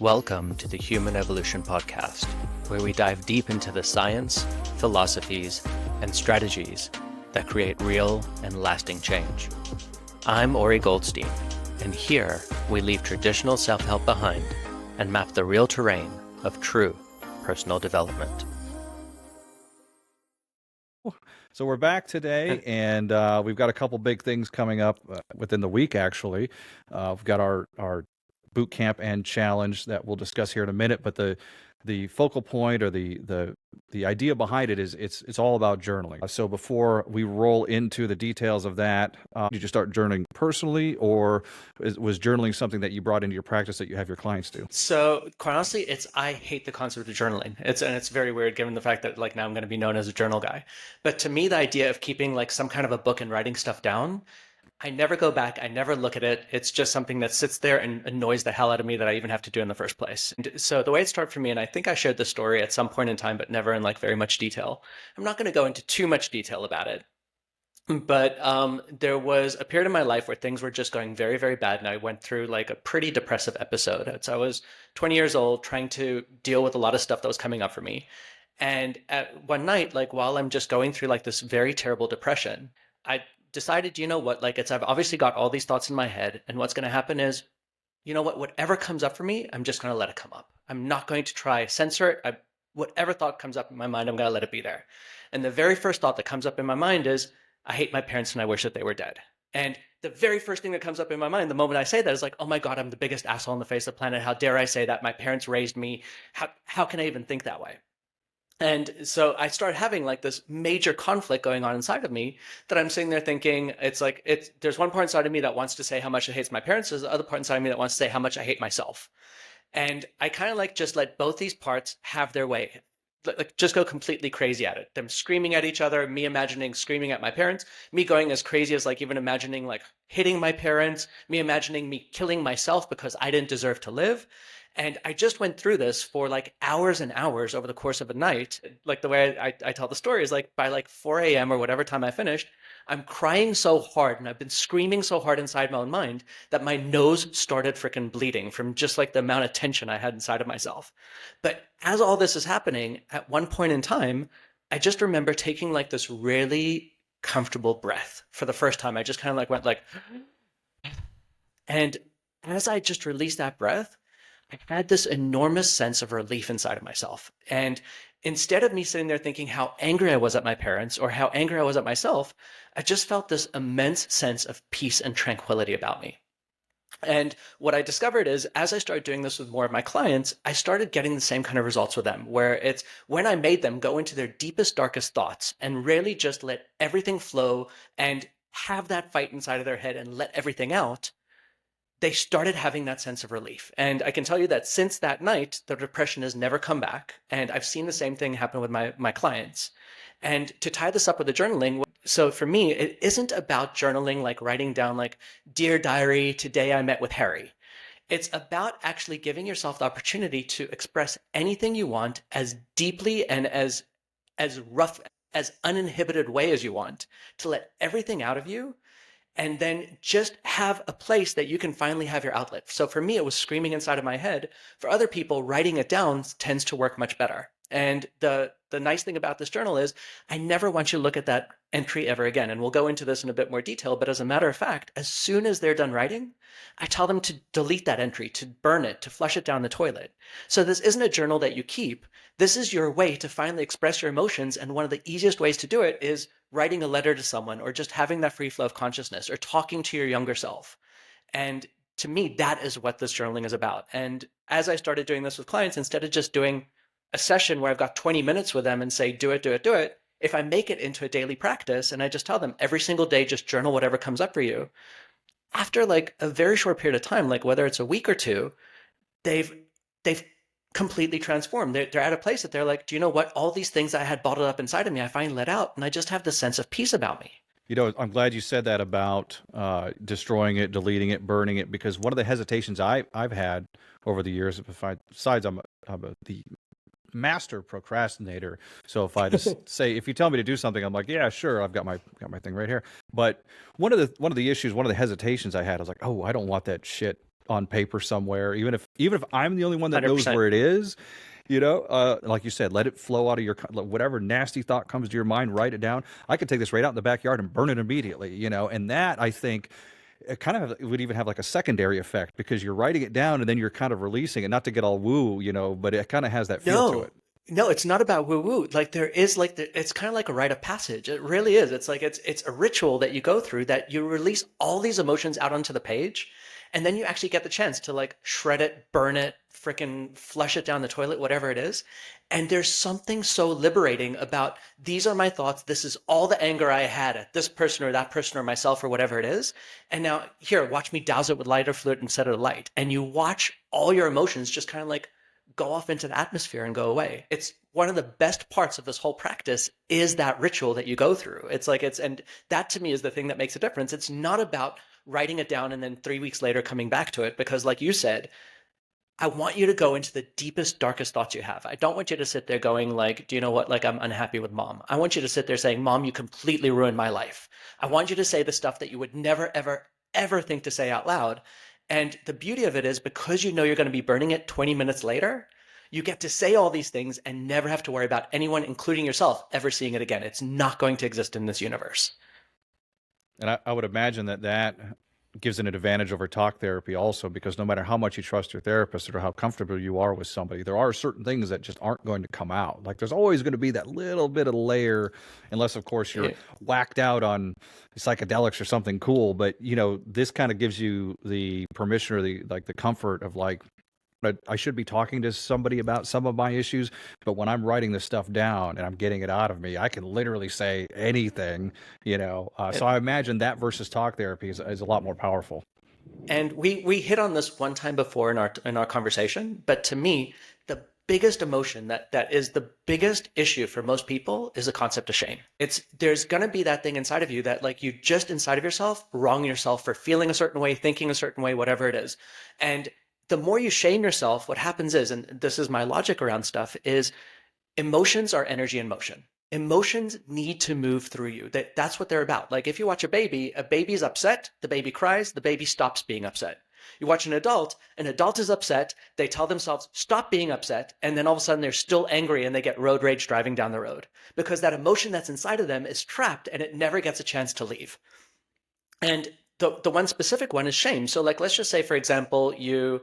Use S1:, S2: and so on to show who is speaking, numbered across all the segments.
S1: Welcome to the Human Evolution Podcast, where we dive deep into the science, philosophies, and strategies that create real and lasting change. I'm Ori Goldstein, and here we leave traditional self-help behind and map the real terrain of true personal development.
S2: So we're back today, and we've got a couple big things coming up within the week, actually. We've got our boot camp and challenge that we'll discuss here in a minute, but the focal point or the idea behind it is it's all about journaling. So before we roll into the details of that, did you start journaling personally, or was journaling something that you brought into your practice that you have your clients do?
S1: So quite honestly, I hate the concept of journaling. It's very weird given the fact that like now I'm going to be known as a journal guy. But to me, the idea of keeping like some kind of a book and writing stuff down, I never go back. I never look at it. It's just something that sits there and annoys the hell out of me that I even have to do in the first place. And so the way it started for me, and I think I shared this story at some point in time, but never in like very much detail. I'm not going to go into too much detail about it. But there was a period in my life where things were just going very, very bad, and I went through like a pretty depressive episode. So I was 20 years old, trying to deal with a lot of stuff that was coming up for me. And at one night, like while I'm just going through like this very terrible depression, I decided, you know what, like I've obviously got all these thoughts in my head, and what's going to happen is, you know what, whatever comes up for me, I'm just going to let it come up. I'm not going to try censor it. Whatever thought comes up in my mind, I'm going to let it be there. And the very first thought that comes up in my mind is, I hate my parents and I wish that they were dead. And the very first thing that comes up in my mind the moment I say that is like, oh my God, I'm the biggest asshole on the face of the planet. How dare I say that? My parents raised me. How can I even think that way? And so I started having like this major conflict going on inside of me that I'm sitting there thinking, there's one part inside of me that wants to say how much it hates my parents. There's the other part inside of me that wants to say how much I hate myself. And I kind of like just let both these parts have their way, like just go completely crazy at it. Them screaming at each other, me imagining screaming at my parents, me going as crazy as like even imagining like hitting my parents, me imagining me killing myself because I didn't deserve to live. And I just went through this for like hours and hours over the course of a night. Like the way I tell the story is like by like 4 a.m. or whatever time I finished, I'm crying so hard and I've been screaming so hard inside my own mind that my nose started freaking bleeding from just like the amount of tension I had inside of myself. But as all this is happening, at one point in time, I just remember taking like this really comfortable breath for the first time. I just kind of like went like, and as I just released that breath, I had this enormous sense of relief inside of myself. And instead of me sitting there thinking how angry I was at my parents or how angry I was at myself, I just felt this immense sense of peace and tranquility about me. And what I discovered is as I started doing this with more of my clients, I started getting the same kind of results with them, where it's when I made them go into their deepest, darkest thoughts and really just let everything flow and have that fight inside of their head and let everything out, they started having that sense of relief. And I can tell you that since that night, the depression has never come back. And I've seen the same thing happen with my clients. And to tie this up with the journaling, so for me, it isn't about journaling, like writing down like, Dear Diary, today I met with Harry. It's about actually giving yourself the opportunity to express anything you want as deeply and as rough, as uninhibited way as you want, to let everything out of you and then just have a place that you can finally have your outlet. So for me, it was screaming inside of my head. For other people, writing it down tends to work much better. And the nice thing about this journal is I never want you to look at that entry ever again. And we'll go into this in a bit more detail. But as a matter of fact, as soon as they're done writing, I tell them to delete that entry, to burn it, to flush it down the toilet. So this isn't a journal that you keep. This is your way to finally express your emotions. And one of the easiest ways to do it is writing a letter to someone or just having that free flow of consciousness or talking to your younger self. And to me, that is what this journaling is about. And as I started doing this with clients, instead of just doing a session where I've got 20 minutes with them and say, do it, do it, do it, if I make it into a daily practice and I just tell them every single day, just journal whatever comes up for you, after like a very short period of time, like whether it's a week or two, they've completely transformed. They're at a place that they're like, do you know what? All these things I had bottled up inside of me, I finally let out, and I just have this sense of peace about me.
S2: You know, I'm glad you said that about destroying it, deleting it, burning it, because one of the hesitations I've had over the years, besides the master procrastinator. So if I just say, if you tell me to do something, I'm like, yeah, sure, I've got my thing right here. But one of the issues, one of the hesitations I had, I was like, oh, I don't want that shit on paper somewhere, even if I'm the only one that knows
S1: 100%.
S2: where it is, like you said, let it flow out of your whatever nasty thought comes to your mind, write it down. I could take this right out in the backyard and burn it immediately, and that, I think, it would even have like a secondary effect because you're writing it down and then you're kind of releasing it, not to get all woo, but it kind of has that feel to it.
S1: No, no, it's not about woo woo. Like there is like it's kind of like a rite of passage. It really is. It's like it's a ritual that you go through that you release all these emotions out onto the page, and then you actually get the chance to like shred it, burn it, freaking flush it down the toilet, whatever it is. And there's something so liberating about these are my thoughts. This is all the anger I had at this person or that person or myself or whatever it is. And now here, watch me douse it with lighter fluid instead of light. And you watch all your emotions just kind of like go off into the atmosphere and go away. It's one of the best parts of this whole practice is that ritual that you go through. And that to me is the thing that makes a difference. It's not about writing it down and then 3 weeks later coming back to it, because like you said, I want you to go into the deepest, darkest thoughts you have. I don't want you to sit there going like, do you know what? Like, I'm unhappy with mom. I want you to sit there saying, Mom, you completely ruined my life. I want you to say the stuff that you would never, ever, ever think to say out loud. And the beauty of it is because you know you're going to be burning it 20 minutes later, you get to say all these things and never have to worry about anyone, including yourself, ever seeing it again. It's not going to exist in this universe.
S2: And I would imagine that gives an advantage over talk therapy also, because no matter how much you trust your therapist or how comfortable you are with somebody, there are certain things that just aren't going to come out. Like there's always going to be that little bit of layer, unless of course you're
S1: Yeah.
S2: whacked out on psychedelics or something cool. But this kind of gives you the permission or the comfort of like, I should be talking to somebody about some of my issues, but when I'm writing this stuff down and I'm getting it out of me, I can literally say anything. So I imagine that versus talk therapy is a lot more powerful.
S1: And we hit on this one time before in our conversation, but to me, the biggest emotion that is the biggest issue for most people is the concept of shame. There's gonna be that thing inside of you that like you just inside of yourself wrong yourself for feeling a certain way, thinking a certain way, whatever it is. And the more you shame yourself, what happens is, and this is my logic around stuff, is emotions are energy in motion. Emotions need to move through you. That's what they're about. Like if you watch a baby's upset, the baby cries, the baby stops being upset. You watch an adult is upset, they tell themselves, stop being upset, and then all of a sudden they're still angry and they get road rage driving down the road because that emotion that's inside of them is trapped and it never gets a chance to leave. And the one specific one is shame. So like let's just say for example, you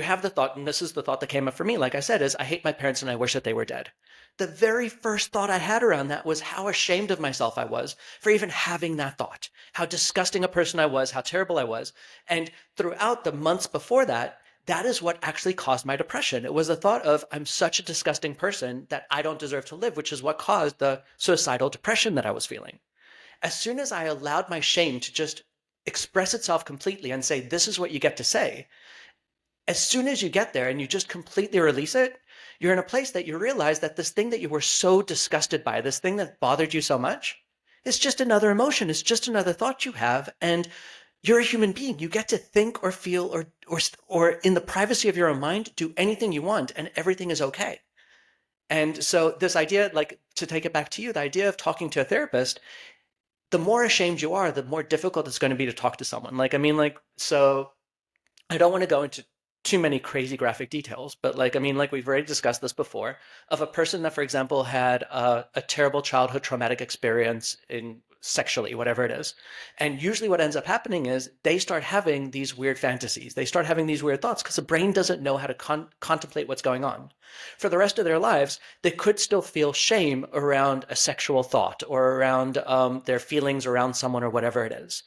S1: have the thought, and this is the thought that came up for me, like I said, is I hate my parents and I wish that they were dead. The very first thought I had around that was how ashamed of myself I was for even having that thought, how disgusting a person I was, how terrible I was. And throughout the months before that, that is what actually caused my depression. It was the thought of I'm such a disgusting person that I don't deserve to live, which is what caused the suicidal depression that I was feeling. As soon as I allowed my shame to just express itself completely and say, this is what you get to say, as soon as you get there and you just completely release it, you're in a place that you realize that this thing that you were so disgusted by, this thing that bothered you so much, is just another emotion. It's just another thought you have. And you're a human being. You get to think or feel or in the privacy of your own mind, do anything you want and everything is okay. And so this idea, like to take it back to you, the idea of talking to a therapist, the more ashamed you are, the more difficult it's going to be to talk to someone. So I don't want to go into too many crazy graphic details, but like we've already discussed this before, of a person that, for example, had a terrible childhood traumatic experience in sexually, whatever it is. And usually what ends up happening is they start having these weird fantasies. They start having these weird thoughts because the brain doesn't know how to contemplate what's going on. For the rest of their lives, they could still feel shame around a sexual thought or around their feelings around someone or whatever it is.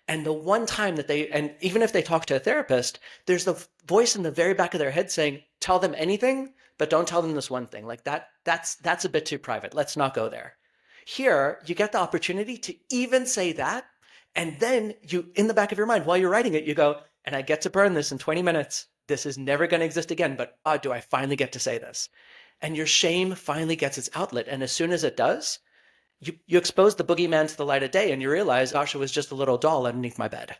S1: And the one time and even if they talk to a therapist, there's the voice in the very back of their head saying, tell them anything, but don't tell them this one thing. Like that's a bit too private. Let's not go there. Here, you get the opportunity to even say that. And then in the back of your mind, while you're writing it, you go, and I get to burn this in 20 minutes. This is never going to exist again, but do I finally get to say this? And your shame finally gets its outlet. And as soon as it does, you expose the boogeyman to the light of day and you realize, gosh, it was just a little doll underneath my bed.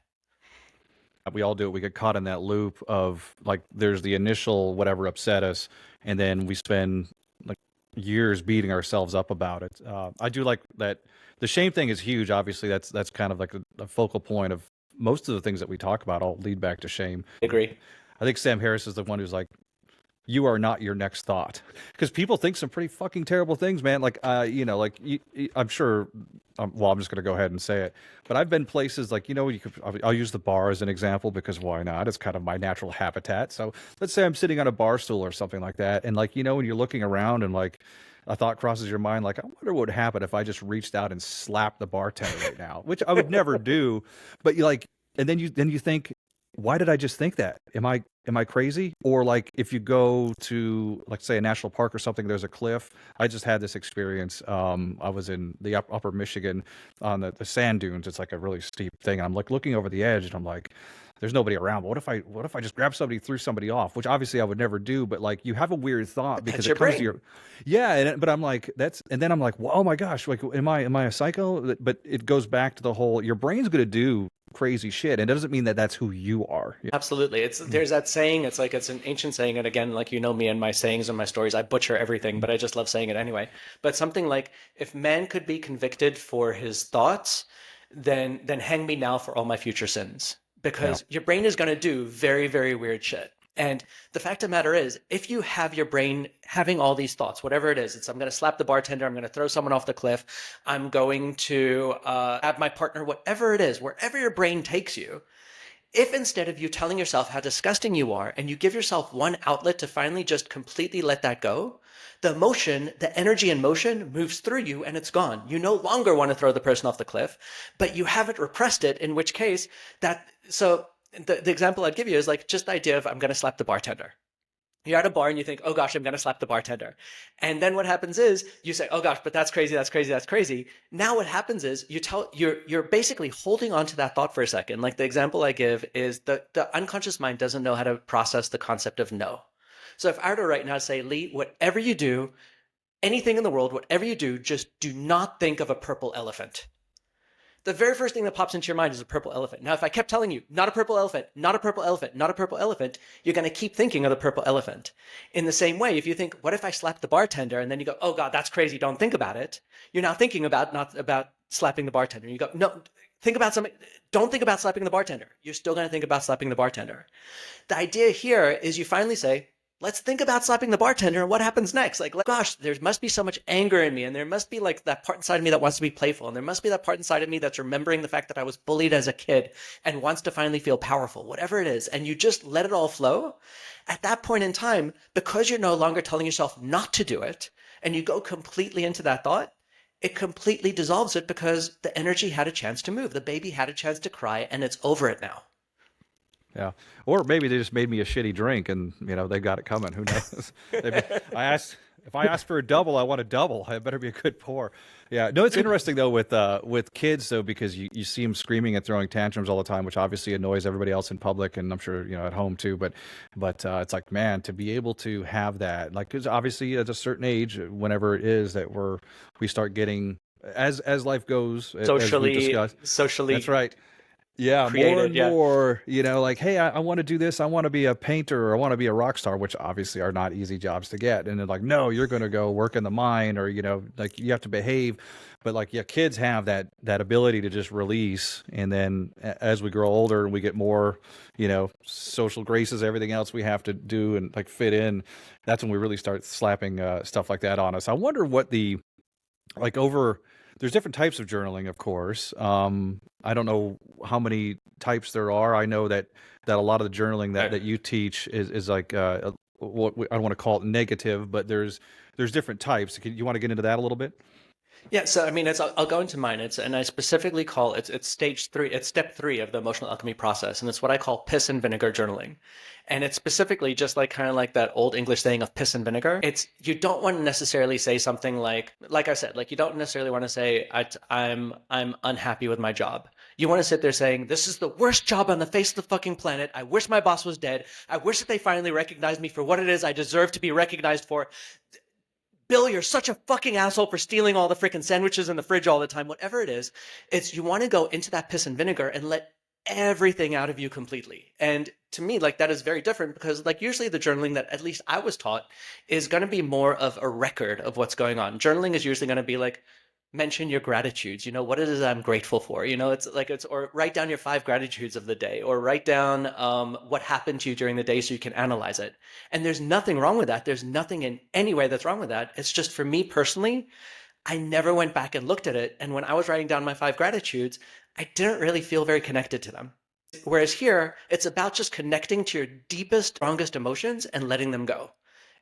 S2: We all do it. We get caught in that loop of like, there's the initial whatever upset us, and then we spend like years beating ourselves up about it. I do like that. The shame thing is huge. Obviously, that's kind of like a focal point of most of the things that we talk about all lead back to shame.
S1: I agree.
S2: I think Sam Harris is the one who's like, you are not your next thought, because people think some pretty fucking terrible things, man. Like, like I'm sure. Well, I'm just going to go ahead and say it. But I've been places like, I'll use the bar as an example because why not? It's kind of my natural habitat. So let's say I'm sitting on a bar stool or something like that, and like, when you're looking around and like a thought crosses your mind, like, I wonder what would happen if I just reached out and slapped the bartender right now, which I would never do. But you like, and then you think, why did I just think that? Am I crazy? Or like if you go to like say a national park or something, there's a cliff. I just had this experience. I was in the upper Michigan on the sand dunes. It's like a really steep thing. I'm like looking over the edge and I'm like, there's nobody around. But what if I just grabbed somebody, threw somebody off, which obviously I would never do, but like you have a weird thought
S1: That's
S2: because
S1: your
S2: it comes to
S1: brain.
S2: your, yeah. But I'm like, and then I'm like, well, oh my gosh, like, am I a psycho? But it goes back to the whole, your brain's going to do crazy shit. And it doesn't mean that that's who you are. Yeah.
S1: Absolutely. There's that saying, it's like it's an ancient saying, and again, like me and my sayings and my stories, I butcher everything, but I just love saying it anyway. But something like, if man could be convicted for his thoughts, then hang me now for all my future sins.
S2: Yeah.
S1: Because your brain is going to do very, very weird shit. And the fact of the matter is, if you have your brain having all these thoughts, whatever it is, it's I'm going to slap the bartender, I'm going to throw someone off the cliff, I'm going to have my partner, whatever it is, wherever your brain takes you, if instead of you telling yourself how disgusting you are and you give yourself one outlet to finally just completely let that go, the emotion, the energy in motion moves through you and it's gone. You no longer want to throw the person off the cliff, but you haven't repressed it, in which case the example I'd give you is like just the idea of I'm going to slap the bartender. You're at a bar and you think, oh gosh, I'm going to slap the bartender. And then what happens is you say, oh gosh, but that's crazy, that's crazy, that's crazy. Now what happens is you're basically holding on to that thought for a second. Like the example I give is the unconscious mind doesn't know how to process the concept of no. So if I were to right now say, Lee, whatever you do, anything in the world, whatever you do, just do not think of a purple elephant. The very first thing that pops into your mind is a purple elephant. Now, if I kept telling you, not a purple elephant, not a purple elephant, not a purple elephant, you're going to keep thinking of the purple elephant. In the same way, if you think, what if I slap the bartender? And then you go, oh God, that's crazy. Don't think about it. You're now thinking about, not about slapping the bartender. You go, no, think about something. Don't think about slapping the bartender. You're still going to think about slapping the bartender. The idea here is you finally say, let's think about slapping the bartender and what happens next. Like, gosh, there must be so much anger in me, and there must be like that part inside of me that wants to be playful, and there must be that part inside of me that's remembering the fact that I was bullied as a kid and wants to finally feel powerful, whatever it is. And you just let it all flow. At that point in time, because you're no longer telling yourself not to do it, and you go completely into that thought, it completely dissolves it because the energy had a chance to move. The baby had a chance to cry, and it's over it now.
S2: Yeah. Or maybe they just made me a shitty drink and, they got it coming. Who knows? I asked, if I ask for a double, I want a double. I better be a good pour. Yeah. No, it's interesting though with kids though, because you see them screaming and throwing tantrums all the time, which obviously annoys everybody else in public. And I'm sure, at home too. But it's like, man, to be able to have that, like, cause obviously at a certain age, whenever it is that we start getting, as life goes, as we've discussed. That's
S1: Socially
S2: right. Yeah, more
S1: created,
S2: and
S1: yeah.
S2: more, like, hey, I want to do this. I want to be a painter or I want to be a rock star, which obviously are not easy jobs to get. And they're like, no, you're going to go work in the mine or, like you have to behave. But like, yeah, kids have that ability to just release. And then as we grow older and we get more, social graces, everything else we have to do and like fit in, that's when we really start slapping stuff like that on us. I wonder what like over there's different types of journaling, of course. I don't know how many types there are. I know that a lot of the journaling that you teach is like what I don't want to call it negative, but there's different types. You want to get into that a little bit?
S1: Yeah, so I mean, I'll go into mine. And I specifically call it's stage three, it's step three of the emotional alchemy process, and it's what I call piss and vinegar journaling. And it's specifically just like kind of like that old English saying of piss and vinegar. It's you don't want to necessarily say something like I said, like you don't necessarily want to say I'm unhappy with my job. You want to sit there saying, this is the worst job on the face of the fucking planet. I wish my boss was dead. I wish that they finally recognized me for what it is I deserve to be recognized for. Bill, you're such a fucking asshole for stealing all the freaking sandwiches in the fridge all the time. Whatever it is, it's you want to go into that piss and vinegar and let everything out of you completely. And to me, like that is very different because like usually the journaling that at least I was taught is going to be more of a record of what's going on. Journaling is usually going to be like, mention your gratitudes. What it is I'm grateful for. Or write down your 5 gratitudes of the day, or write down what happened to you during the day so you can analyze it. And there's nothing wrong with that. There's nothing in any way that's wrong with that. It's just for me personally, I never went back and looked at it. And when I was writing down my 5 gratitudes, I didn't really feel very connected to them. Whereas here, it's about just connecting to your deepest, strongest emotions and letting them go.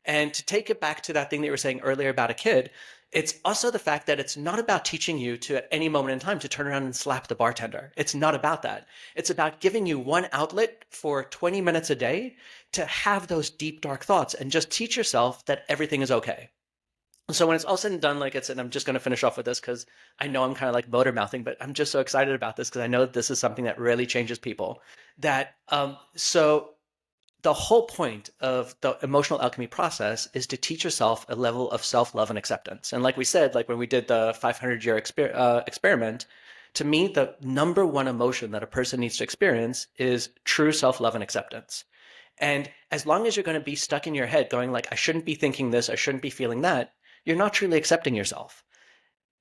S1: And to take it back to that thing that you were saying earlier about a kid, it's also the fact that it's not about teaching you to, at any moment in time, to turn around and slap the bartender. It's not about that. It's about giving you one outlet for 20 minutes a day to have those deep, dark thoughts and just teach yourself that everything is okay. So when it's all said and done, and I'm just going to finish off with this because I know I'm kind of like motor mouthing, but I'm just so excited about this because I know that this is something that really changes people. So the whole point of the emotional alchemy process is to teach yourself a level of self-love and acceptance. And like we said, like when we did the 500-year experiment, to me, the number one emotion that a person needs to experience is true self-love and acceptance. And as long as you're going to be stuck in your head going like, I shouldn't be thinking this, I shouldn't be feeling that, you're not truly accepting yourself.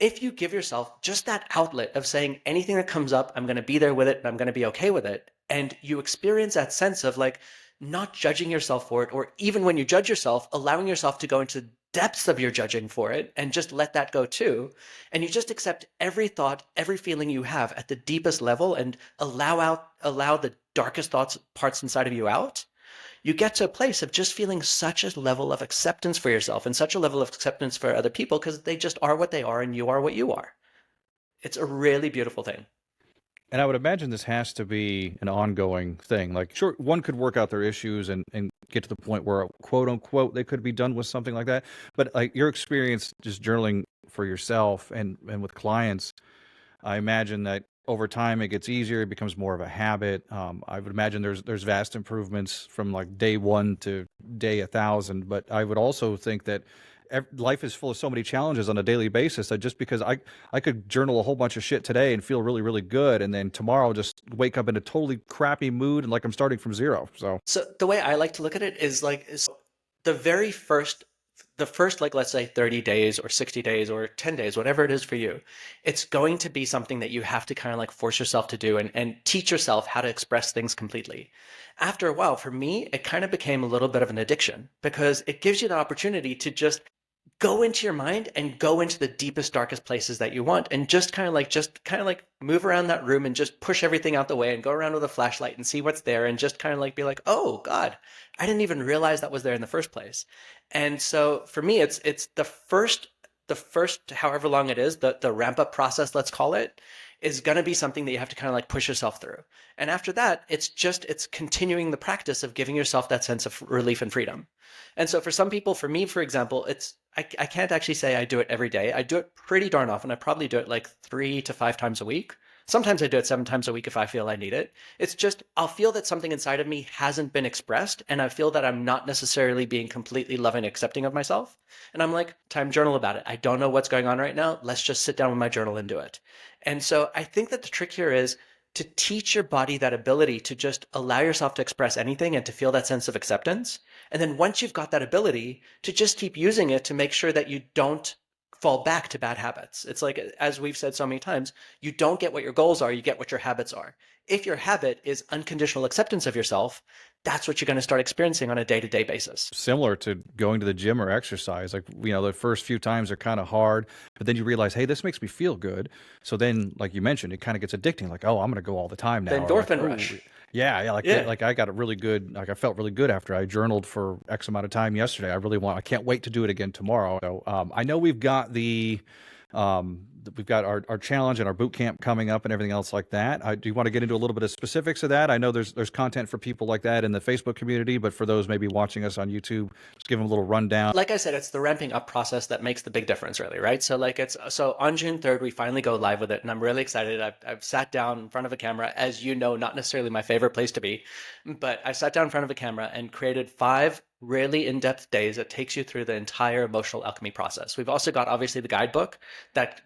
S1: If you give yourself just that outlet of saying anything that comes up, I'm going to be there with it and I'm going to be okay with it, and you experience that sense of like not judging yourself for it, or even when you judge yourself, allowing yourself to go into the depths of your judging for it and just let that go too. And you just accept every thought, every feeling you have at the deepest level and allow the darkest thoughts, parts inside of you out. You get to a place of just feeling such a level of acceptance for yourself and such a level of acceptance for other people because they just are what they are and you are what you are. It's a really beautiful thing.
S2: And I would imagine this has to be an ongoing thing. Like, sure, one could work out their issues and get to the point where, quote unquote, they could be done with something like that. But like your experience just journaling for yourself and with clients, I imagine that over time it gets easier. It becomes more of a habit. I would imagine there's vast improvements from like day one to day 1,000. But I would also think that life is full of so many challenges on a daily basis that just because I could journal a whole bunch of shit today and feel really really good, and then tomorrow just wake up in a totally crappy mood and like I'm starting from zero. So
S1: So the way I like to look at it is the very first the first, like, let's say 30 days or 60 days or 10 days, whatever it is for you, it's going to be something that you have to kind of like force yourself to do and teach yourself how to express things completely. After a while, for me, it kind of became a little bit of an addiction because it gives you the opportunity to just go into your mind and go into the deepest, darkest places that you want and just kind of like move around that room and just push everything out the way and go around with a flashlight and see what's there and just kind of like be like, oh God, I didn't even realize that was there in the first place. And so for me, it's the first however long it is, the ramp up process, let's call it, is going to be something that you have to kind of like push yourself through. And after that, it's continuing the practice of giving yourself that sense of relief and freedom. And so for some people, for me, for example, I can't actually say I do it every day. I do it pretty darn often. I probably do it like 3 to 5 times a week. Sometimes I do it 7 times a week if I feel I need it. It's just, I'll feel that something inside of me hasn't been expressed, and I feel that I'm not necessarily being completely loving and accepting of myself. And I'm like, time journal about it. I don't know what's going on right now. Let's just sit down with my journal and do it. And so I think that the trick here is to teach your body that ability to just allow yourself to express anything and to feel that sense of acceptance. And then once you've got that ability, to just keep using it to make sure that you don't fall back to bad habits. It's like, as we've said so many times, you don't get what your goals are, you get what your habits are. If your habit is unconditional acceptance of yourself, that's what you're going to start experiencing on a day-to-day basis.
S2: similar to going to the gym or exercise, like the first few times are kind of hard, but then you realize, hey, this makes me feel good. So then, like you mentioned, it kind of gets addicting. Like, oh, I'm going to go all the time
S1: The
S2: now. Or like,
S1: endorphin
S2: oh,
S1: rush.
S2: yeah, like
S1: Yeah.
S2: like I got a really good, like I felt really good after I journaled for X amount of time yesterday. I can't wait to do it again tomorrow. So I know we've got our challenge and our boot camp coming up and everything else like that. Do you want to get into a little bit of specifics of that? I know there's content for people like that in the Facebook community, but for those maybe watching us on YouTube, just give them a little rundown.
S1: Like I said, it's the ramping up process that makes the big difference, really, right? So on June 3rd, we finally go live with it, and I'm really excited. I've sat down in front of a camera, as you know, not necessarily my favorite place to be, but I sat down in front of a camera and created 5 really in-depth days that takes you through the entire emotional alchemy process. We've also got obviously the guidebook that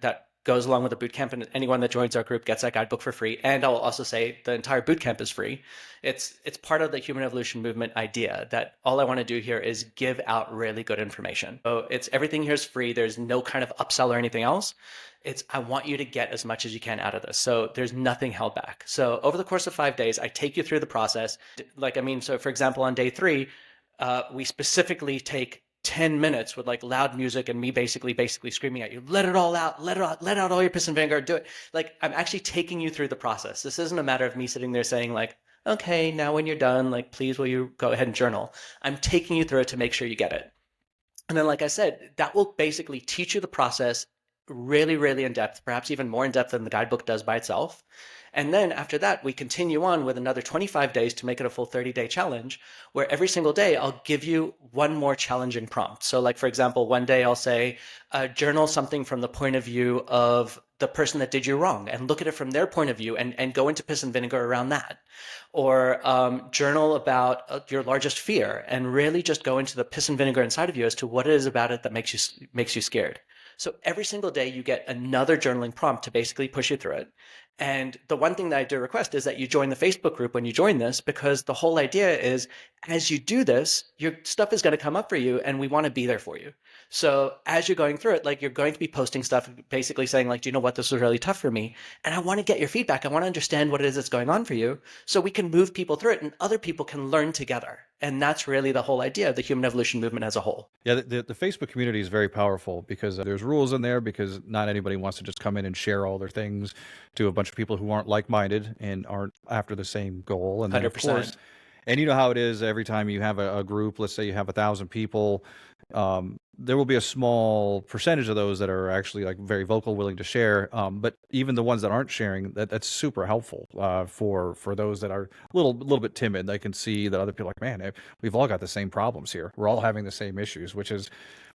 S1: goes along with the boot camp, and anyone that joins our group gets that guidebook for free. And I'll also say the entire boot camp is free. It's part of the human evolution movement idea that all I want to do here is give out really good information. So it's everything here is free. There's no kind of upsell or anything else. It's I want you to get as much as you can out of this. So there's nothing held back. So over the course of 5 days, I take you through the process. So for example, on day 3, we specifically take 10 minutes with like loud music and me basically screaming at you, let it all out, let out all your piss and vinegar, do it. Like I'm actually taking you through the process. This isn't a matter of me sitting there saying like, okay, now when you're done, like, please will you go ahead and journal? I'm taking you through it to make sure you get it. And then, like I said, that will basically teach you the process really, really in depth, perhaps even more in depth than the guidebook does by itself. And then after that, we continue on with another 25 days to make it a full 30-day challenge, where every single day I'll give you one more challenging prompt. So, like, for example, one day I'll say, journal something from the point of view of the person that did you wrong and look at it from their point of view and go into piss and vinegar around that. Or journal about your largest fear and really just go into the piss and vinegar inside of you as to what it is about it that makes you scared. So every single day you get another journaling prompt to basically push you through it. And the one thing that I do request is that you join the Facebook group when you join this, because the whole idea is as you do this, your stuff is going to come up for you and we want to be there for you. So as you're going through it, like you're going to be posting stuff basically saying like, do you know what, this was really tough for me. And I want to get your feedback. I want to understand what it is that's going on for you so we can move people through it and other people can learn together. And that's really the whole idea of the human evolution movement as a whole.
S2: Yeah, the Facebook community is very powerful because there's rules in there because not anybody wants to just come in and share all their things to a bunch of people who aren't like-minded and aren't after the same goal. And then, of
S1: 100%.
S2: course, and you know how it is every time you have a group, let's say you have 1,000 people, there will be a small percentage of those that are actually like very vocal, willing to share. But even the ones that aren't sharing, that's super helpful for those that are a little bit timid. They can see that other people are like, man, we've all got the same problems here. We're all having the same issues, which is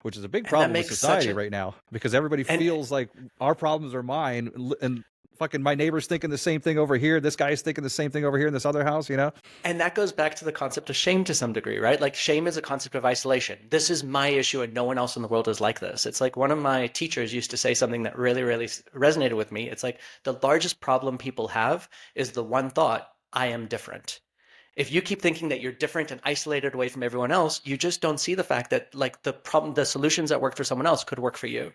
S2: a big
S1: And that
S2: problem with
S1: makes such
S2: society
S1: a
S2: right now because everybody
S1: and
S2: feels like our problems are mine and fucking my neighbor's thinking the same thing over here. This guy's thinking the same thing over here in this other house, you know?
S1: And that goes back to the concept of shame to some degree, right? Like shame is a concept of isolation. This is my issue and no one else in the world is like this. It's like one of my teachers used to say something that really, really resonated with me. It's like the largest problem people have is the one thought, I am different. If you keep thinking that you're different and isolated away from everyone else, you just don't see the fact that like the solutions that work for someone else could work for you.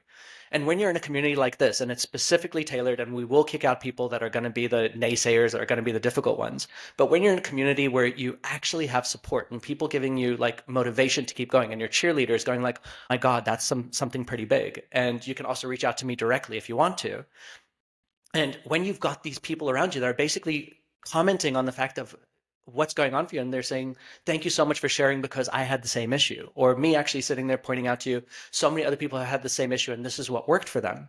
S1: And when you're in a community like this, and it's specifically tailored, and we will kick out people that are going to be the naysayers, that are going to be the difficult ones. But when you're in a community where you actually have support and people giving you like motivation to keep going, and your cheerleaders going like, "My God, that's something pretty big," and you can also reach out to me directly if you want to. And when you've got these people around you that are basically commenting on the fact of what's going on for you, and they're saying, thank you so much for sharing because I had the same issue, or me actually sitting there pointing out to you, so many other people have had the same issue and this is what worked for them.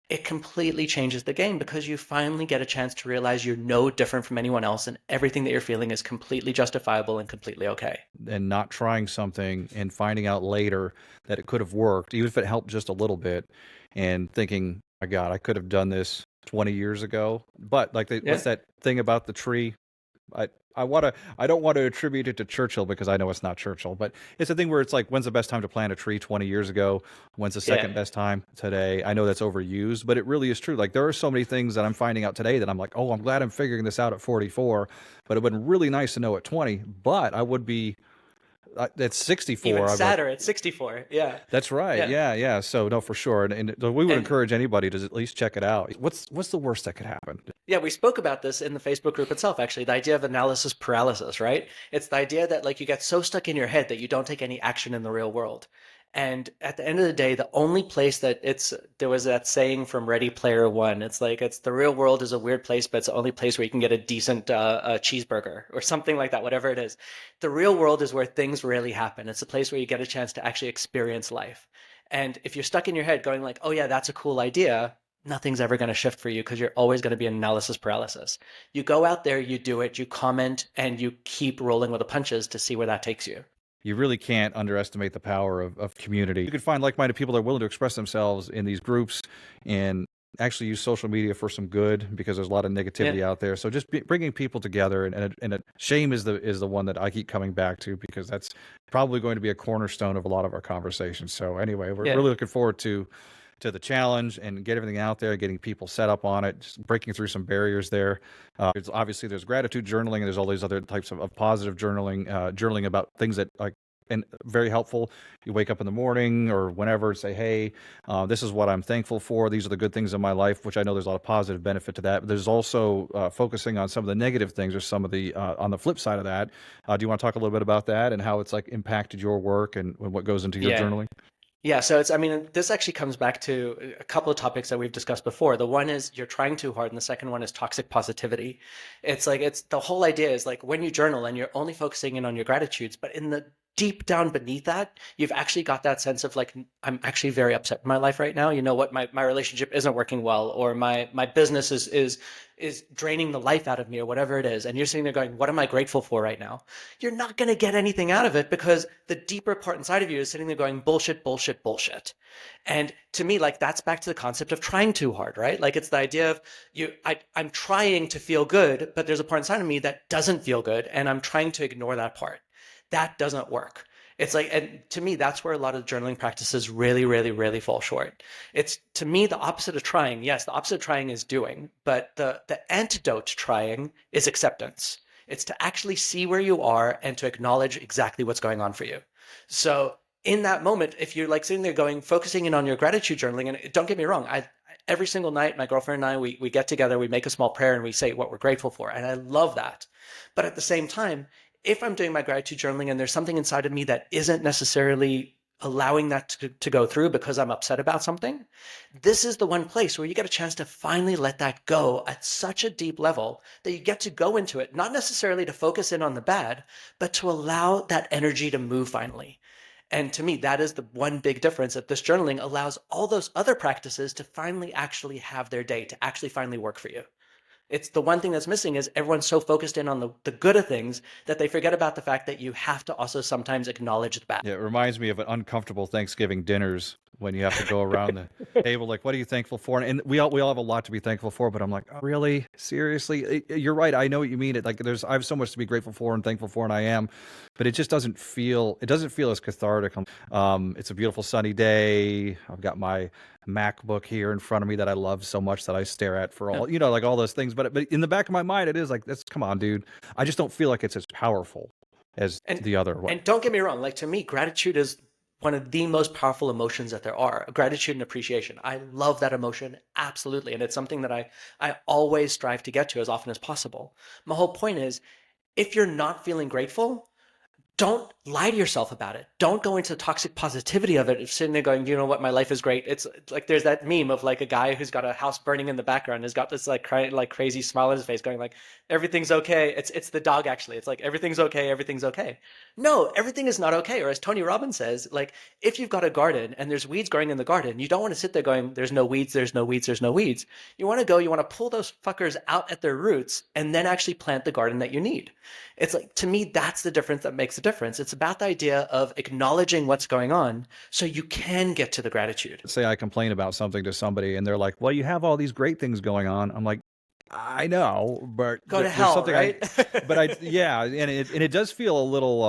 S1: It completely changes the game because you finally get a chance to realize you're no different from anyone else and everything that you're feeling is completely justifiable and completely okay.
S2: And not trying something and finding out later that it could have worked, even if it helped just a little bit, and thinking, my God, I could have done this 20 years ago. But like,
S1: Yeah.
S2: what's that thing about the tree? I I don't want to attribute it to Churchill because I know it's not Churchill, but it's a thing where it's like, when's the best time to plant a tree 20 years ago? When's the second
S1: Yeah.
S2: best time today? I know that's overused, but it really is true. Like there are so many things that I'm finding out today that I'm like, oh, I'm glad I'm figuring this out at 44, but it would have been really nice to know at 20, but I would be at 64.
S1: Even
S2: I'm like,
S1: sadder at 64. Yeah.
S2: that's right.
S1: Yeah.
S2: Yeah, yeah. So no, for sure. And we would
S1: And
S2: encourage anybody to at least check it out. What's the worst that could happen?
S1: yeah, we spoke about this in the Facebook group itself, actually, the idea of analysis paralysis, right? It's the idea that like you get so stuck in your head that you don't take any action in the real world. And at the end of the day, the only place that there was that saying from Ready Player One. It's like, it's the real world is a weird place, but it's the only place where you can get a decent cheeseburger or something like that, whatever it is. The real world is where things really happen. It's a place where you get a chance to actually experience life. And if you're stuck in your head going like, oh yeah, that's a cool idea, nothing's ever going to shift for you because you're always going to be in analysis paralysis. You go out there, you do it, you comment, and you keep rolling with the punches to see where that takes you.
S2: You really can't underestimate the power of community. You can find like-minded people that are willing to express themselves in these groups and actually use social media for some good because there's a lot of negativity
S1: Yeah.
S2: out there. So just bringing people together and shame is the one that I keep coming back to because that's probably going to be a cornerstone of a lot of our conversations. So anyway, we're
S1: Yeah.
S2: really looking forward to to the challenge and get everything out there, getting people set up on it, just breaking through some barriers there. There's gratitude journaling, and there's all these other types of positive journaling, journaling about things that like, and very helpful. You wake up in the morning or whenever, say, hey, this is what I'm thankful for. These are the good things in my life, which I know there's a lot of positive benefit to that. But there's also focusing on some of the negative things or some of the on the flip side of that. Do you want to talk a little bit about that and how it's like impacted your work and what goes into your
S1: Yeah.
S2: journaling?
S1: Yeah, so I mean, this actually comes back to a couple of topics that we've discussed before. The one is you're trying too hard, and the second one is toxic positivity. It's like, it's the whole idea is like when you journal and you're only focusing in on your gratitudes, but in the deep down beneath that, you've actually got that sense of like, I'm actually very upset in my life right now. You know what? My relationship isn't working well, or my business is draining the life out of me, or whatever it is. And you're sitting there going, what am I grateful for right now? You're not going to get anything out of it because the deeper part inside of you is sitting there going, bullshit, bullshit, bullshit. And to me, like that's back to the concept of trying too hard, right? Like it's the idea of I'm trying to feel good, but there's a part inside of me that doesn't feel good, and I'm trying to ignore that part. That doesn't work. It's like, and to me, that's where a lot of journaling practices really, really, really fall short. It's to me the opposite of trying. Yes, the opposite of trying is doing, but the antidote to trying is acceptance. It's to actually see where you are and to acknowledge exactly what's going on for you. So in that moment, if you're like sitting there going, focusing in on your gratitude journaling, and don't get me wrong, I every single night, my girlfriend and I, we get together, we make a small prayer and we say what we're grateful for. And I love that. But at the same time, if I'm doing my gratitude journaling and there's something inside of me that isn't necessarily allowing that to go through because I'm upset about something, this is the one place where you get a chance to finally let that go at such a deep level that you get to go into it, not necessarily to focus in on the bad, but to allow that energy to move finally. And to me, that is the one big difference that this journaling allows all those other practices to finally actually have their day, to actually finally work for you. It's the one thing that's missing is everyone's so focused in on the good of things that they forget about the fact that you have to also sometimes acknowledge the bad.
S2: Yeah, it reminds me of an uncomfortable Thanksgiving dinners when you have to go around the table like, what are you thankful for? And we all have a lot to be thankful for, but I'm like, oh, really? Seriously? You're right. I know what you mean. It like I have so much to be grateful for and thankful for, and I am, but it just doesn't feel as cathartic. It's a beautiful sunny day. I've got my MacBook here in front of me that I love so much that I stare at for all, like all those things. But in the back of my mind, it is like, that's come on, dude. I just don't feel like it's as powerful as
S1: And
S2: the other one.
S1: and don't get me wrong, like to me, gratitude is one of the most powerful emotions that there are. Gratitude and appreciation. I love that emotion absolutely, and it's something that I always strive to get to as often as possible. My whole point is if you're not feeling grateful, don't lie to yourself about it. Don't go into the toxic positivity of it. If sitting there going, you know what, my life is great. It's like there's that meme of like a guy who's got a house burning in the background, has got this like like crazy smile on his face, going like, everything's okay. It's the dog actually. It's like everything's okay, everything's okay. No, everything is not okay. Or as Tony Robbins says, like if you've got a garden and there's weeds growing in the garden, you don't want to sit there going, there's no weeds, there's no weeds, there's no weeds. You want to go, you want to pull those fuckers out at their roots and then actually plant the garden that you need. It's like, to me, that's the difference that makes a difference. It's about the idea of acknowledging what's going on so you can get to the gratitude.
S2: Say I complain about something to somebody and they're like, well, you have all these great things going on. I'm like, I know, but
S1: Go to
S2: there's
S1: hell,
S2: something
S1: right?
S2: yeah, and it does feel a little,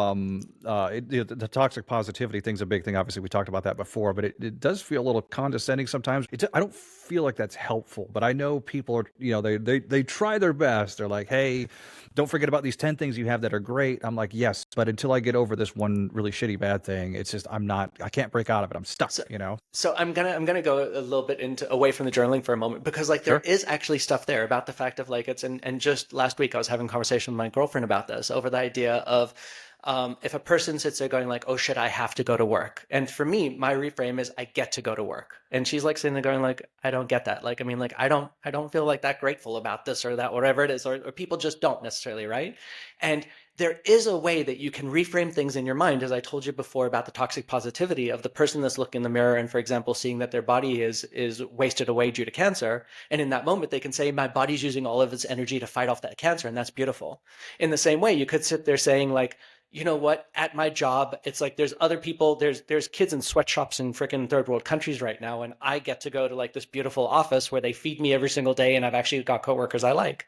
S2: the toxic positivity thing's a big thing. Obviously, we talked about that before, but it does feel a little condescending sometimes. I don't feel like that's helpful, but I know people are, they try their best. They're like, hey, don't forget about these 10 things you have that are great. I'm like, yes, but until I get over this one really shitty bad thing, it's just, I can't break out of it. I'm
S1: So,
S2: stuck.
S1: so I'm gonna go a little bit into away from the journaling for a moment because like there
S2: Sure.
S1: is actually stuff there about the fact of like it's and just last week I was having a conversation with my girlfriend about this over the idea of if a person sits there going like, oh shit, I have to go to work. And for me, my reframe is I get to go to work. And she's like sitting there going like, I don't get that. Like, I mean, like, I don't feel like that grateful about this or that, whatever it is, or people just don't necessarily, right? And there is a way that you can reframe things in your mind, as I told you before about the toxic positivity of the person that's looking in the mirror and, for example, seeing that their body is wasted away due to cancer. And in that moment, they can say, my body's using all of its energy to fight off that cancer. And that's beautiful. In the same way, you could sit there saying like, you know what, at my job, it's like there's other people, there's kids in sweatshops in freaking third world countries right now, and I get to go to like this beautiful office where they feed me every single day, and I've actually got coworkers I like.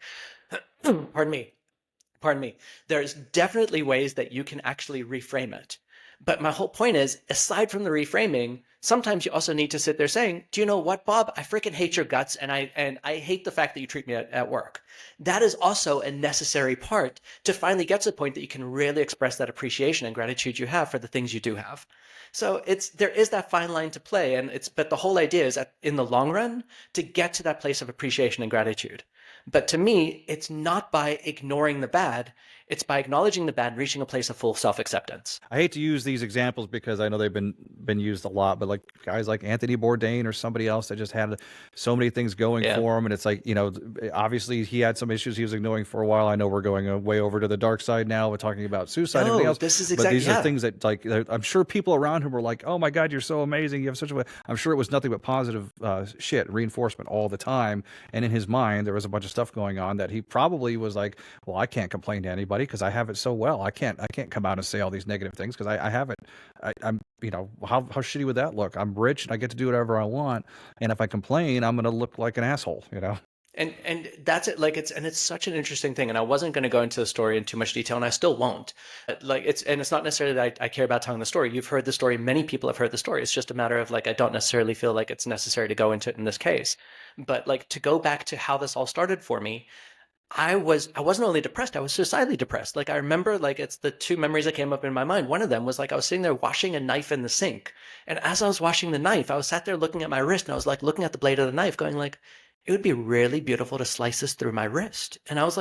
S1: Pardon me. Pardon me. There's definitely ways that you can actually reframe it. But my whole point is, aside from the reframing, sometimes you also need to sit there saying, do you know what, Bob? I freaking hate your guts, and I hate the fact that you treat me at work. That is also a necessary part to finally get to the point that you can really express that appreciation and gratitude you have for the things you do have. So there is that fine line to play, but the whole idea is that in the long run to get to that place of appreciation and gratitude. But to me, it's not by ignoring the bad, it's by acknowledging the bad and reaching a place of full self-acceptance.
S2: I hate to use these examples because I know they've been used a lot, but like guys like Anthony Bourdain or somebody else that just had so many things going
S1: Yeah.
S2: for him, and it's like, obviously he had some issues he was ignoring for a while. I know we're going way over to the dark side now. We're talking about suicide and everything
S1: No,
S2: else,
S1: this is
S2: but
S1: exactly,
S2: these are
S1: yeah.
S2: things that like I'm sure people around him were like, "Oh my God, you're so amazing! You have such a." I'm sure it was nothing but positive shit, reinforcement all the time, and in his mind there was a bunch of stuff going on that he probably was like, "Well, I can't complain to anybody because I have it so well. I can't come out and say all these negative things because I haven't. I'm, how shitty would that look? I'm rich and I get to do whatever I want. And if I complain, I'm going to look like an asshole.
S1: And that's it. Like it's such an interesting thing. And I wasn't going to go into the story in too much detail, and I still won't. Like it's not necessarily that I care about telling the story. You've heard the story. Many people have heard the story. It's just a matter of like I don't necessarily feel like it's necessary to go into it in this case. But like to go back to how this all started for me, I wasn't only depressed, I was suicidally depressed. Like I remember like it's the two memories that came up in my mind. One of them was like I was sitting there washing a knife in the sink. And as I was washing the knife, I was sat there looking at my wrist and I was like looking at the blade of the knife going like it would be really beautiful to slice this through my wrist. And I was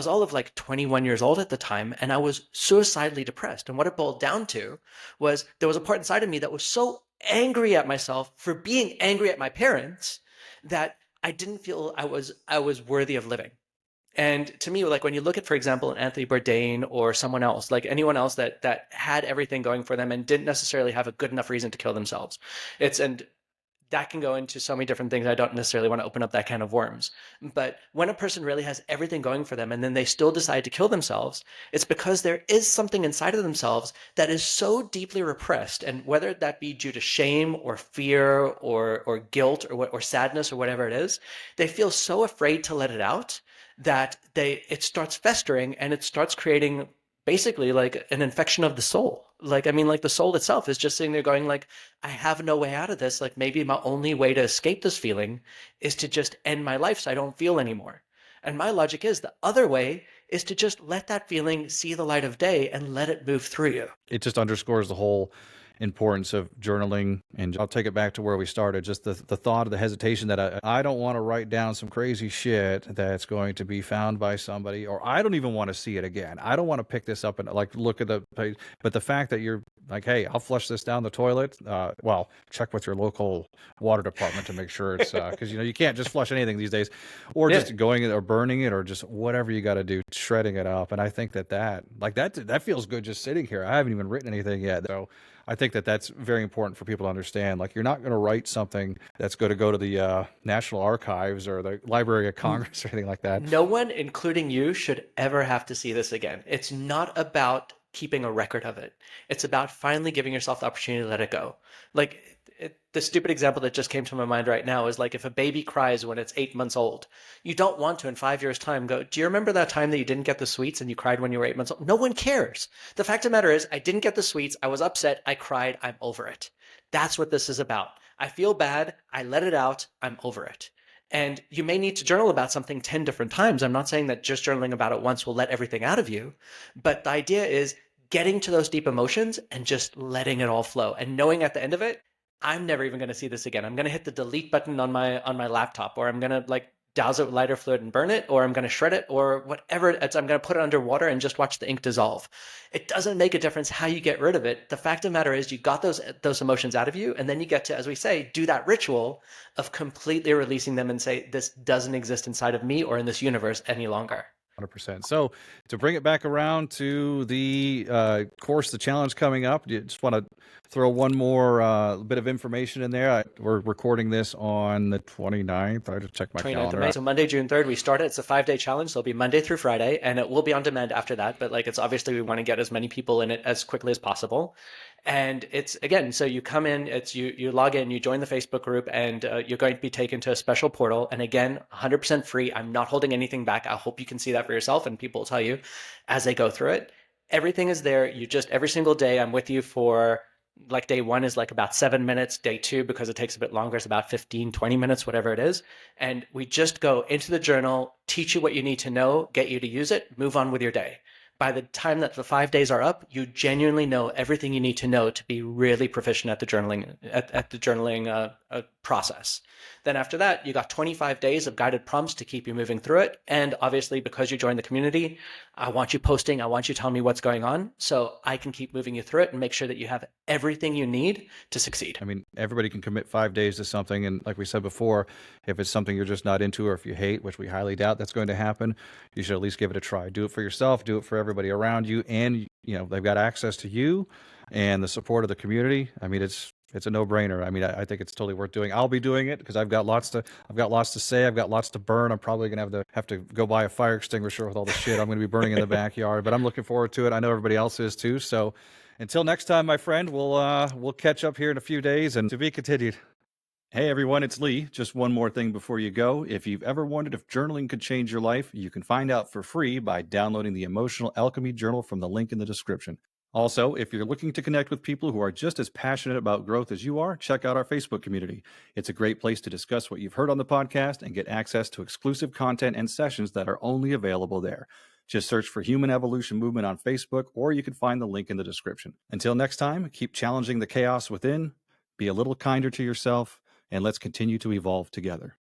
S1: all of like 21 years old at the time and I was suicidally depressed. And what it boiled down to was there was a part inside of me that was so angry at myself for being angry at my parents that I didn't feel I was worthy of living. And to me, like when you look at, for example, an Anthony Bourdain or someone else, like anyone else that had everything going for them and didn't necessarily have a good enough reason to kill themselves, and that can go into so many different things. I don't necessarily want to open up that can of worms. But when a person really has everything going for them and then they still decide to kill themselves, it's because there is something inside of themselves that is so deeply repressed. And whether that be due to shame or fear or guilt or sadness or whatever it is, they feel so afraid to let it out that it starts festering and it starts creating basically like an infection of the soul. Like, I mean, like the soul itself is just sitting there going like, I have no way out of this. Like maybe my only way to escape this feeling is to just end my life so I don't feel anymore. And my logic is the other way is to just let that feeling see the light of day and let it move through you.
S2: It just underscores the whole importance of journaling. And I'll take it back to where we started, just the thought of the hesitation that I don't want to write down some crazy shit that's going to be found by somebody, or I don't even want to see it again. I don't want to pick this up and like look at the page. But the fact that you're like, hey, I'll flush this down the toilet. Well, check with your local water department to make sure it's because you can't just flush anything these days, or
S1: Yeah.
S2: just going or burning it, or just whatever you got to do, shredding it up. And I think that feels good just sitting here. I haven't even written anything yet, so I think that that's very important for people to understand. Like, you're not going to write something that's going to go to the National Archives or the Library of Congress or anything like that.
S1: No one, including you, should ever have to see this again. It's not about keeping a record of it. It's about finally giving yourself the opportunity to let it go. Like the stupid example that just came to my mind right now is like if a baby cries when it's 8 months old, you don't want to in 5 years' time go, do you remember that time that you didn't get the sweets and you cried when you were 8 months old? No one cares. The fact of the matter is, I didn't get the sweets. I was upset. I cried. I'm over it. That's what this is about. I feel bad. I let it out. I'm over it. And you may need to journal about something 10 different times. I'm not saying that just journaling about it once will let everything out of you, but the idea is getting to those deep emotions and just letting it all flow and knowing at the end of it, I'm never even going to see this again. I'm going to hit the delete button on my laptop, or I'm going to like douse it with lighter fluid and burn it, or I'm going to shred it, or whatever it's, I'm going to put it under water and just watch the ink dissolve. It doesn't make a difference how you get rid of it. The fact of the matter is you got those emotions out of you, and then you get to, as we say, do that ritual of completely releasing them and say, this doesn't exist inside of me or in this universe any longer.
S2: 100%. So to bring it back around to the course, the challenge coming up, you just want to throw one more bit of information in there. We're recording this on the 29th. I just checked my
S1: 29th of
S2: calendar.
S1: May. So Monday, June 3rd, we start it. It's a 5-day challenge. So it'll be Monday through Friday, and it will be on demand after that. But like, it's obviously we want to get as many people in it as quickly as possible. And it's again, so you come in, it's you log in, you join the Facebook group, and you're going to be taken to a special portal. And again, 100% free. I'm not holding anything back. I hope you can see that for yourself, and people will tell you as they go through it. Everything is there. You just every single day I'm with you for like day one is like about 7 minutes. Day two, because it takes a bit longer, is about 15, 20 minutes, whatever it is. And we just go into the journal, teach you what you need to know, get you to use it, move on with your day. By the time that the 5 days are up, you genuinely know everything you need to know to be really proficient at the journaling process. Then after that, you got 25 days of guided prompts to keep you moving through it. And obviously, because you joined the community, I want you posting. I want you telling me what's going on so I can keep moving you through it and make sure that you have everything you need to succeed.
S2: I mean, everybody can commit 5 days to something. And like we said before, if it's something you're just not into or if you hate, which we highly doubt that's going to happen, you should at least give it a try. Do it for yourself, do it for everybody around you. And, they've got access to you and the support of the community. I mean, it's a no-brainer. I mean, I think it's totally worth doing. I'll be doing it because I've got lots to say. I've got lots to burn. I'm probably gonna have to go buy a fire extinguisher with all the shit I'm going to be burning in the backyard. But I'm looking forward to it. I know everybody else is too. So until next time, my friend, we'll catch up here in a few days, and to be continued. Hey everyone, it's Lee. Just one more thing before you go. If you've ever wondered if journaling could change your life, you can find out for free by downloading the Emotional Alchemy Journal from the link in the description. Also, if you're looking to connect with people who are just as passionate about growth as you are, check out our Facebook community. It's a great place to discuss what you've heard on the podcast and get access to exclusive content and sessions that are only available there. Just search for Human Evolution Movement on Facebook, or you can find the link in the description. Until next time, keep challenging the chaos within, be a little kinder to yourself, and let's continue to evolve together.